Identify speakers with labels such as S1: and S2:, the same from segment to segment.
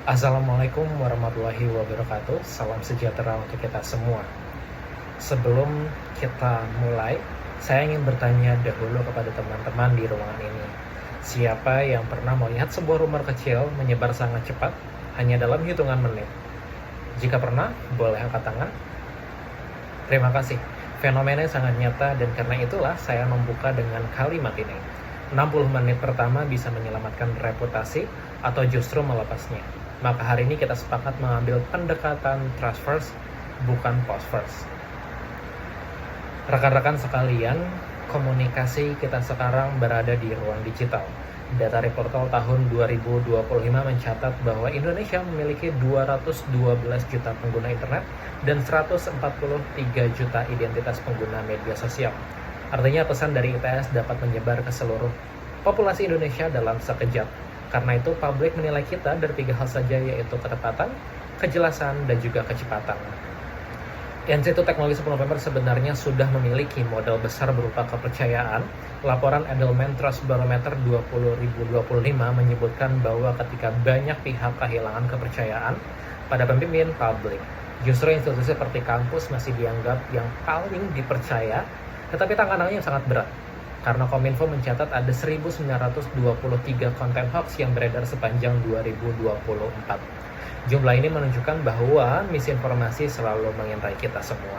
S1: Assalamualaikum warahmatullahi wabarakatuh. Salam sejahtera untuk kita semua. Sebelum kita mulai, saya ingin bertanya dahulu kepada teman-teman di ruangan ini. Siapa yang pernah melihat sebuah rumor kecil menyebar sangat cepat hanya dalam hitungan menit? Jika pernah, boleh angkat tangan. Terima kasih. Fenomena sangat nyata dan karena itulah saya membuka dengan kalimat ini. 60 menit pertama bisa menyelamatkan reputasi atau justru melepasnya. Maka hari ini kita sepakat mengambil pendekatan trust first, bukan post first. Rekan-rekan sekalian, komunikasi kita sekarang berada di ruang digital. Data Reportal tahun 2025 mencatat bahwa Indonesia memiliki 212 juta pengguna internet dan 143 juta identitas pengguna media sosial. Artinya pesan dari ITS dapat menyebar ke seluruh populasi Indonesia dalam sekejap. Karena itu publik menilai kita dari 3 hal saja, yaitu ketepatan, kejelasan, dan juga kecepatan. Institut Teknologi 10 November sebenarnya sudah memiliki modal besar berupa kepercayaan. Laporan Edelman Trust Barometer 2025 menyebutkan bahwa ketika banyak pihak kehilangan kepercayaan pada pemimpin publik, justru institusi seperti kampus masih dianggap yang paling dipercaya, tetapi tantangannya sangat berat. Karena Kominfo mencatat ada 1.923 konten hoax yang beredar sepanjang 2024. Jumlah ini menunjukkan bahwa misinformasi selalu mengintai kita semua.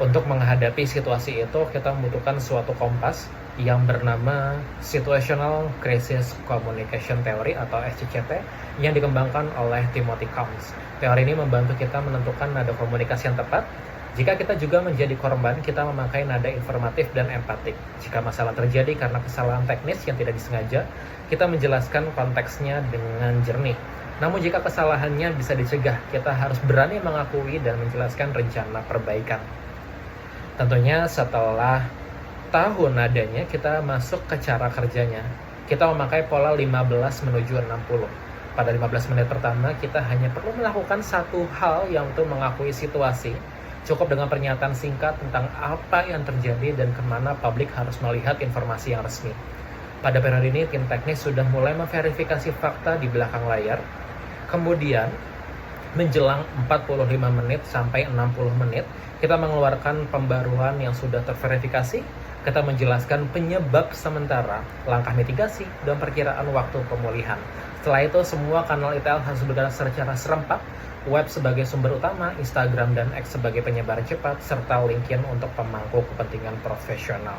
S1: Untuk menghadapi situasi itu, kita membutuhkan suatu kompas yang bernama Situational Crisis Communication Theory atau SCCT yang dikembangkan oleh Timothy Combs. Teori ini membantu kita menentukan nada komunikasi yang tepat. Jika kita juga menjadi korban, kita memakai nada informatif dan empatik. Jika masalah terjadi karena kesalahan teknis yang tidak disengaja, kita menjelaskan konteksnya dengan jernih. Namun jika kesalahannya bisa dicegah, kita harus berani mengakui dan menjelaskan rencana perbaikan. Tentunya setelah tahu nadanya, kita masuk ke cara kerjanya. Kita memakai pola 15 menuju 60. Pada 15 menit pertama, kita hanya perlu melakukan satu hal, yang untuk mengakui situasi. Cukup dengan pernyataan singkat tentang apa yang terjadi dan kemana publik harus melihat informasi yang resmi. Pada periode ini, tim teknis sudah mulai memverifikasi fakta di belakang layar. Kemudian, menjelang 45 menit sampai 60 menit, kita mengeluarkan pembaruan yang sudah terverifikasi. Kita menjelaskan penyebab sementara, langkah mitigasi, dan perkiraan waktu pemulihan. Setelah itu, semua kanal ITL harus bergerak secara serempak. Web sebagai sumber utama, Instagram dan X sebagai penyebar cepat, serta LinkedIn untuk pemangku kepentingan profesional.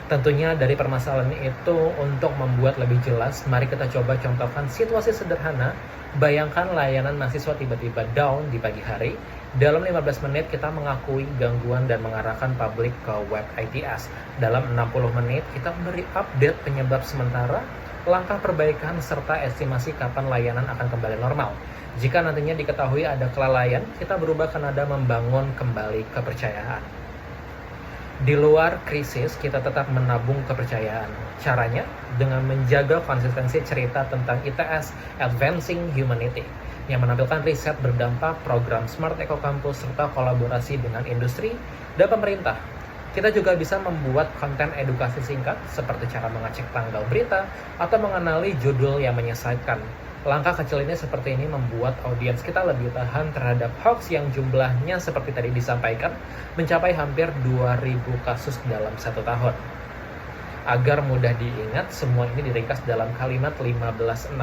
S1: Tentunya dari permasalahan itu, untuk membuat lebih jelas, mari kita coba contohkan situasi sederhana. Bayangkan layanan mahasiswa tiba-tiba down di pagi hari. Dalam 15 menit kita mengakui gangguan dan mengarahkan publik ke web ITS. Dalam 60 menit kita memberi update penyebab sementara, langkah perbaikan, serta estimasi kapan layanan akan kembali normal. Jika nantinya diketahui ada kelalaian, kita berubah ke nada membangun kembali kepercayaan. Di luar krisis, kita tetap menabung kepercayaan. Caranya dengan menjaga konsistensi cerita tentang ITS Advancing Humanity yang menampilkan riset berdampak, program Smart Eco Campus, serta kolaborasi dengan industri dan pemerintah. Kita juga bisa membuat konten edukasi singkat seperti cara mengecek tanggal berita atau mengenali judul yang menyesatkan. Langkah kecil ini seperti ini membuat audiens kita lebih tahan terhadap hoax yang jumlahnya seperti tadi disampaikan mencapai hampir 2.000 kasus dalam 1 tahun. Agar mudah diingat, semua ini diringkas dalam kalimat 15-60-13,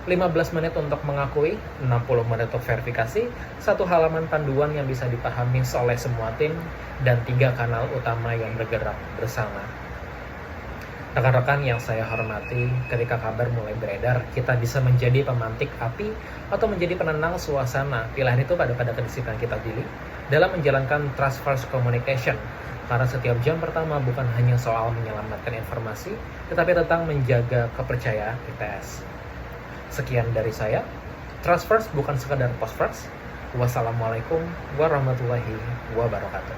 S1: 15 menit untuk mengakui, 60 menit untuk verifikasi, 1 halaman panduan yang bisa dipahami oleh semua tim, dan 3 kanal utama yang bergerak bersama. Rekan-rekan yang saya hormati, ketika kabar mulai beredar, kita bisa menjadi pemantik api atau menjadi penenang suasana. Pilihan itu pada kedisiplinan kita pilih dalam menjalankan trust first communication. Karena setiap jam pertama bukan hanya soal menyelamatkan informasi, tetapi tentang menjaga kepercayaan ITS. Sekian dari saya. Trust first bukan sekadar post first. Wassalamualaikum warahmatullahi wabarakatuh.